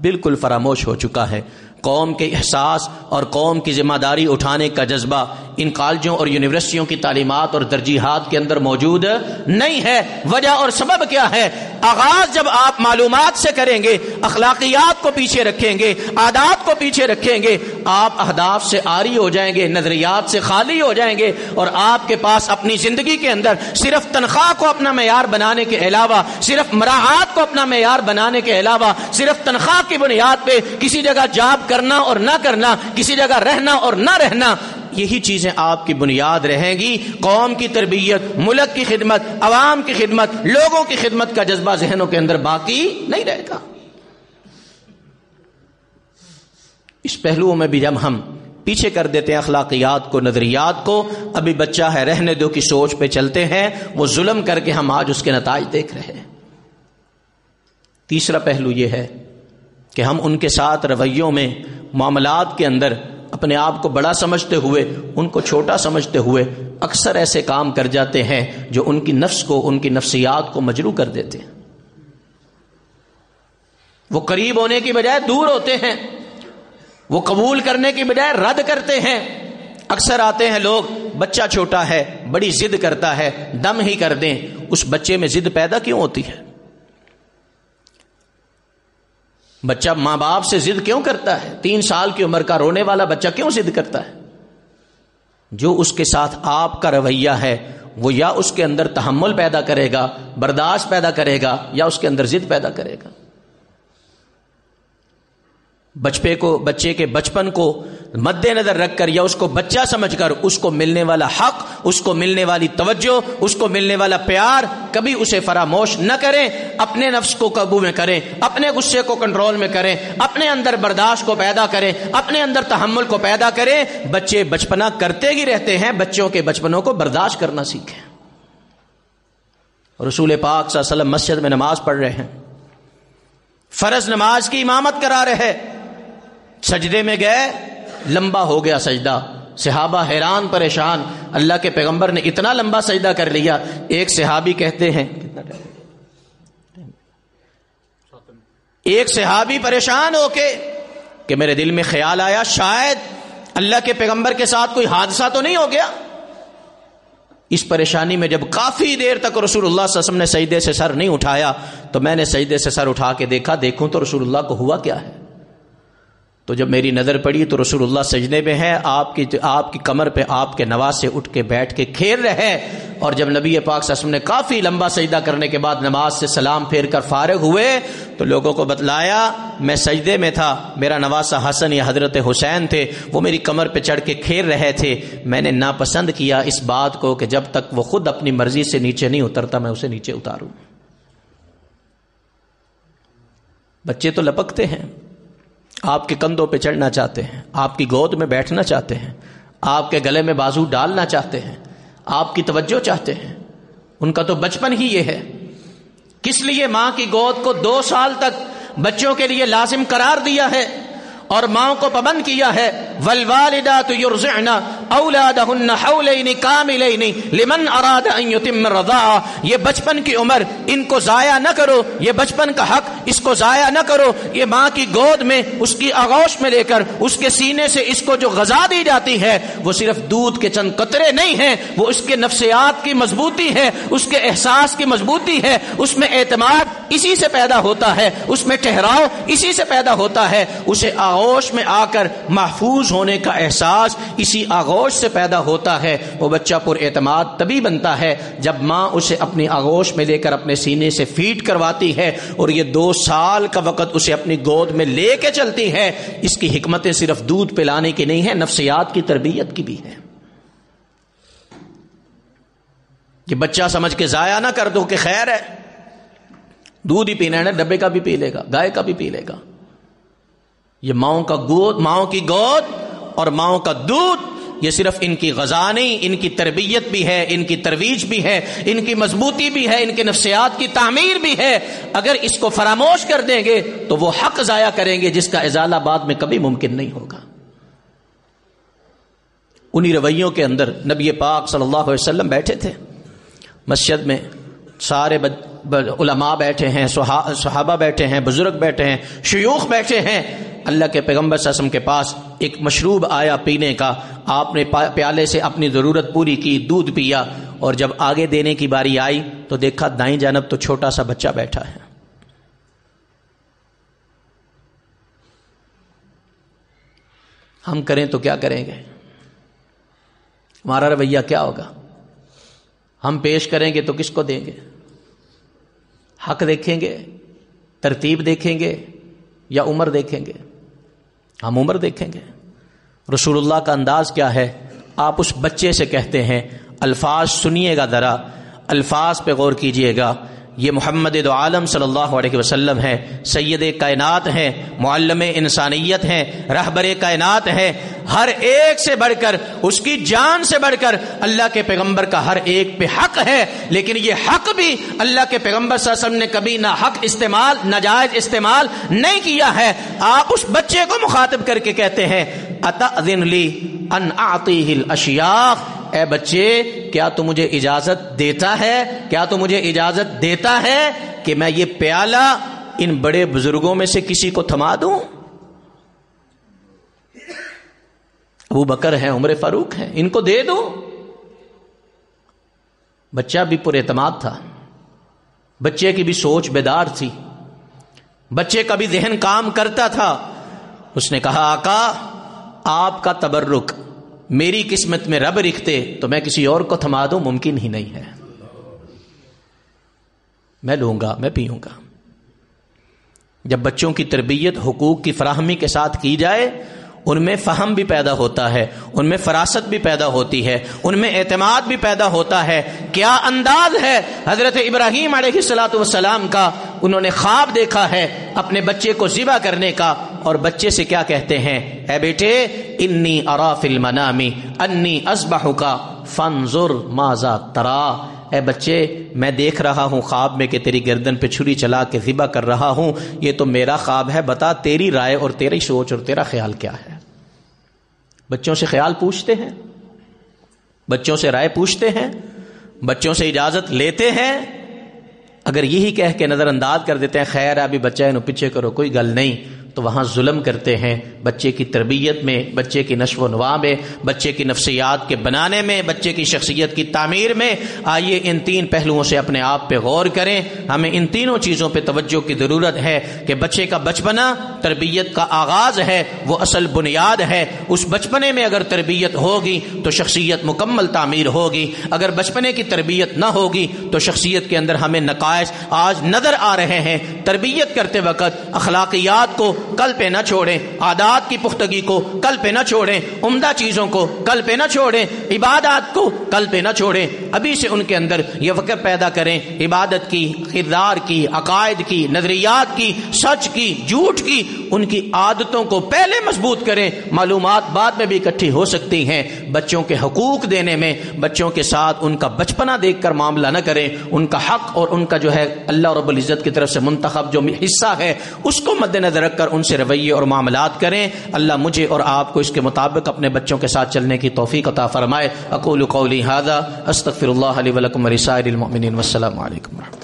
بالکل فراموش ہو چکا ہے. قوم کے احساس اور قوم کی ذمہ داری اٹھانے کا جذبہ ان کالجوں اور یونیورسٹیوں کی تعلیمات اور ترجیحات کے اندر موجود نہیں ہے. وجہ اور سبب کیا ہے؟ آغاز جب آپ معلومات سے کریں گے, اخلاقیات کو پیچھے رکھیں گے, عادات کو پیچھے رکھیں گے, آپ اہداف سے عاری ہو جائیں گے, نظریات سے خالی ہو جائیں گے, اور آپ کے پاس اپنی زندگی کے اندر صرف تنخواہ کو اپنا معیار بنانے کے علاوہ, صرف مراعات کو اپنا معیار بنانے کے علاوہ, صرف تنخواہ کی بنیاد پہ کسی جگہ جاب کرنا اور نہ کرنا, کسی جگہ رہنا اور نہ رہنا, یہی چیزیں آپ کی بنیاد رہیں گی. قوم کی تربیت, ملک کی خدمت, عوام کی خدمت, لوگوں کی خدمت کا جذبہ ذہنوں کے اندر باقی نہیں رہے گا. اس پہلوؤں میں بھی جب ہم پیچھے کر دیتے ہیں اخلاقیات کو, نظریات کو, ابھی بچہ ہے رہنے دو کی سوچ پہ چلتے ہیں, وہ ظلم کر کے ہم آج اس کے نتائج دیکھ رہے ہیں. تیسرا پہلو یہ ہے کہ ہم ان کے ساتھ رویوں میں, معاملات کے اندر اپنے آپ کو بڑا سمجھتے ہوئے ان کو چھوٹا سمجھتے ہوئے اکثر ایسے کام کر جاتے ہیں جو ان کی نفس کو, ان کی نفسیات کو مجروح کر دیتے ہیں. وہ قریب ہونے کی بجائے دور ہوتے ہیں, وہ قبول کرنے کی بجائے رد کرتے ہیں. اکثر آتے ہیں لوگ, بچہ چھوٹا ہے, بڑی ضد کرتا ہے, دم ہی کر دیں. اس بچے میں ضد پیدا کیوں ہوتی ہے؟ بچہ ماں باپ سے ضد کیوں کرتا ہے؟ 3 سال کی عمر کا رونے والا بچہ کیوں ضد کرتا ہے؟ جو اس کے ساتھ آپ کا رویہ ہے وہ یا اس کے اندر تحمل پیدا کرے گا, برداشت پیدا کرے گا, یا اس کے اندر ضد پیدا کرے گا. بچے کے بچپن کو مد نظر رکھ کر, یا اس کو بچہ سمجھ کر, اس کو ملنے والا حق, اس کو ملنے والی توجہ, اس کو ملنے والا پیار, کبھی اسے فراموش نہ کریں. اپنے نفس کو قابو میں کریں, اپنے غصے کو کنٹرول میں کریں, اپنے اندر برداشت کو پیدا کریں, اپنے اندر تحمل کو پیدا کریں. بچے بچپنا کرتے ہی رہتے ہیں, بچوں کے بچپنوں کو برداشت کرنا سیکھیں. رسول پاک صلی اللہ علیہ وسلم مسجد میں نماز پڑھ رہے ہیں, فرض نماز کی امامت کرا رہے, سجدے میں گئے, لمبا ہو گیا سجدہ. صحابہ حیران پریشان, اللہ کے پیغمبر نے اتنا لمبا سجدہ کر لیا. ایک صحابی کہتے ہیں, ایک صحابی پریشان ہو کے کہ میرے دل میں خیال آیا شاید اللہ کے پیغمبر کے ساتھ کوئی حادثہ تو نہیں ہو گیا. اس پریشانی میں جب کافی دیر تک رسول اللہ صلی اللہ علیہ وسلم نے سجدے سے سر نہیں اٹھایا, تو میں نے سجدے سے سر اٹھا کے دیکھوں تو رسول اللہ کو ہوا کیا ہے. تو جب میری نظر پڑی تو رسول اللہ سجدے میں ہے, آپ کی کمر پہ آپ کے نواسے اٹھ کے بیٹھ کے کھیل رہے. اور جب نبی پاک صلی اللہ علیہ وسلم نے کافی لمبا سجدہ کرنے کے بعد نماز سے سلام پھیر کر فارغ ہوئے تو لوگوں کو بتلایا میں سجدے میں تھا, میرا نواسا حسن یا حضرت حسین تھے, وہ میری کمر پہ چڑھ کے کھیل رہے تھے. میں نے ناپسند کیا اس بات کو کہ جب تک وہ خود اپنی مرضی سے نیچے نہیں اترتا میں اسے نیچے اتاروں. بچے تو لپکتے ہیں, آپ کے کندھوں پہ چڑھنا چاہتے ہیں, آپ کی گود میں بیٹھنا چاہتے ہیں, آپ کے گلے میں بازو ڈالنا چاہتے ہیں, آپ کی توجہ چاہتے ہیں. ان کا تو بچپن ہی یہ ہے. کس لیے ماں کی گود کو 2 سال تک بچوں کے لیے لازم قرار دیا ہے اور ماں کو پابند کیا ہے. والوالدات یرضعن اولادهن حولین کاملین لمن اراد ان یتم الرضاعہ. یہ بچپن کی عمر ان کو ضائع نہ کرو، یہ بچپن کا حق اس کو ضائع نہ کرو. یہ ماں کی گود میں اس کی آغوش میں لے کر اس کے سینے سے اس کو جو غذا دی جاتی ہے وہ صرف دودھ کے چند قطرے نہیں ہیں، وہ اس کے نفسیات کی مضبوطی ہے، اس کے احساس کی مضبوطی ہے، اس میں اعتماد اسی سے پیدا ہوتا ہے، اس میں ٹھہراؤ اسی سے پیدا ہوتا ہے، اسے آغوش میں آ کر محفوظ ہونے کا احساس اسی آغوش سے پیدا ہوتا ہے. وہ بچہ پر اعتماد تبھی بنتا ہے جب ماں اسے اپنی آغوش میں لے کر اپنے سینے سے فیڈ کرواتی ہے اور یہ 2 سال کا وقت اسے اپنی گود میں لے کے چلتی ہے. اس کی حکمتیں صرف دودھ پلانے کی نہیں ہے، نفسیات کی تربیت کی بھی ہے. کہ بچہ سمجھ کے ضائع نہ کر دو کہ خیر ہے، دودھ ہی پینا ہے نا، ڈبے کا بھی پی لے گا، گائے کا بھی پی لے گا. یہ ماؤں کی گود اور ماؤں کا دودھ یہ صرف ان کی غذا نہیں، ان کی تربیت بھی ہے، ان کی ترویج بھی ہے، ان کی مضبوطی بھی ہے، ان کے نفسیات کی تعمیر بھی ہے. اگر اس کو فراموش کر دیں گے تو وہ حق ضائع کریں گے جس کا ازالہ بعد میں کبھی ممکن نہیں ہوگا. انہی رویوں کے اندر نبی پاک صلی اللہ علیہ وسلم بیٹھے تھے مسجد میں، سارے علماء بیٹھے ہیں، صحابہ بیٹھے ہیں، بزرگ بیٹھے ہیں، شیوخ بیٹھے ہیں. اللہ کے پیغمبر صلی اللہ علیہ وسلم کے پاس ایک مشروب آیا پینے کا، آپ نے پیالے سے اپنی ضرورت پوری کی، دودھ پیا، اور جب آگے دینے کی باری آئی تو دیکھا دائیں جانب تو چھوٹا سا بچہ بیٹھا ہے. ہم کریں تو کیا کریں گے؟ ہمارا رویہ کیا ہوگا؟ ہم پیش کریں گے تو کس کو دیں گے؟ حق دیکھیں گے، ترتیب دیکھیں گے، یا عمر دیکھیں گے؟ ہم عمر دیکھیں گے. رسول اللہ کا انداز کیا ہے؟ آپ اس بچے سے کہتے ہیں، الفاظ سنیے گا، ذرا الفاظ پہ غور کیجئے گا. یہ محمد دو عالم صلی اللہ علیہ وسلم ہے، سید کائنات ہیں، معلم انسانیت ہیں، رہبر کائنات ہیں. ہر ایک سے بڑھ کر، اس کی جان سے بڑھ کر اللہ کے پیغمبر کا ہر ایک پہ حق ہے. لیکن یہ حق بھی اللہ کے پیغمبر صلی اللہ علیہ وسلم نے کبھی نہ حق استعمال، ناجائز استعمال نہیں کیا ہے. آپ اس بچے کو مخاطب کر کے کہتے ہیں، اتأذن لی ان اعطیہ الاشیاخ، اے بچے کیا تو مجھے اجازت دیتا ہے، کیا تو مجھے اجازت دیتا ہے کہ میں یہ پیالہ ان بڑے بزرگوں میں سے کسی کو تھما دوں؟ ابو بکر ہیں، عمر فاروق ہیں، ان کو دے دوں؟ بچہ بھی پر اعتماد تھا، بچے کی بھی سوچ بیدار تھی، بچے کا بھی ذہن کام کرتا تھا. اس نے کہا، آقا آپ کا تبرک میری قسمت میں رب لکھتے تو میں کسی اور کو تھما دوں؟ ممکن ہی نہیں ہے. میں لوں گا، میں پیوں گا. جب بچوں کی تربیت حقوق کی فراہمی کے ساتھ کی جائے، ان میں فہم بھی پیدا ہوتا ہے، ان میں فراست بھی پیدا ہوتی ہے، ان میں اعتماد بھی پیدا ہوتا ہے. کیا انداز ہے حضرت ابراہیم علیہ السلام کا! انہوں نے خواب دیکھا ہے اپنے بچے کو ذبح کرنے کا، اور بچے سے کیا کہتے ہیں؟ اے بیٹے، انی ارا فی المنام انی اذبحک فانظر ماذا ترا. اے بچے، میں دیکھ رہا ہوں خواب میں کہ تیری گردن پہ چھری چلا کے ذبح کر رہا ہوں، یہ تو میرا خواب ہے، بتا تیری رائے اور تیری سوچ اور تیرا خیال کیا ہے؟ بچوں سے خیال پوچھتے ہیں، بچوں سے رائے پوچھتے ہیں، بچوں سے اجازت لیتے ہیں. اگر یہی کہہ کے نظر انداز کر دیتے ہیں، خیر ہے ابھی بچہ انہوں پیچھے کرو، کوئی گل نہیں، تو وہاں ظلم کرتے ہیں. بچے کی تربیت میں، بچے کی نشو و نما میں، بچے کی نفسیات کے بنانے میں، بچے کی شخصیت کی تعمیر میں. آئیے ان 3 پہلوؤں سے اپنے آپ پہ غور کریں. ہمیں ان تینوں چیزوں پہ توجہ کی ضرورت ہے کہ بچے کا بچپنا تربیت کا آغاز ہے، وہ اصل بنیاد ہے. اس بچپنے میں اگر تربیت ہوگی تو شخصیت مکمل تعمیر ہوگی. اگر بچپنے کی تربیت نہ ہوگی تو شخصیت کے اندر ہمیں نقائص آج نظر آ رہے ہیں. تربیت کرتے وقت اخلاقیات کو کل پہ نہ چھوڑیں، عادات کی پختگی کو کل پہ نہ چھوڑیں، عمدہ چیزوں کو کل پہ نہ چھوڑیں، عبادات کو کل پہ نہ چھوڑیں. ابھی سے ان کے اندر یہ فکر پیدا کریں، عبادت کی، کردار کی، عقائد کی، نظریات کی، سچ کی، جھوٹ کی، ان کی عادتوں کو پہلے مضبوط کریں. معلومات بعد میں بھی اکٹھی ہو سکتی ہیں. بچوں کے حقوق دینے میں بچوں کے ساتھ ان کا بچپنا دیکھ کر معاملہ نہ کریں. ان کا حق اور ان کا جو ہے اللہ رب العزت کی طرف سے منتخب جو حصہ ہے اس کو مد نظر رکھ کر ان سے رویے اور معاملات کریں. اللہ مجھے اور آپ کو اس کے مطابق اپنے بچوں کے ساتھ چلنے کی توفیق عطا فرمائے. اقول قولی ھذا استغفر اللہ لی ولکم ولسائر المؤمنین. والسلام علیکم ورحمۃ اللہ.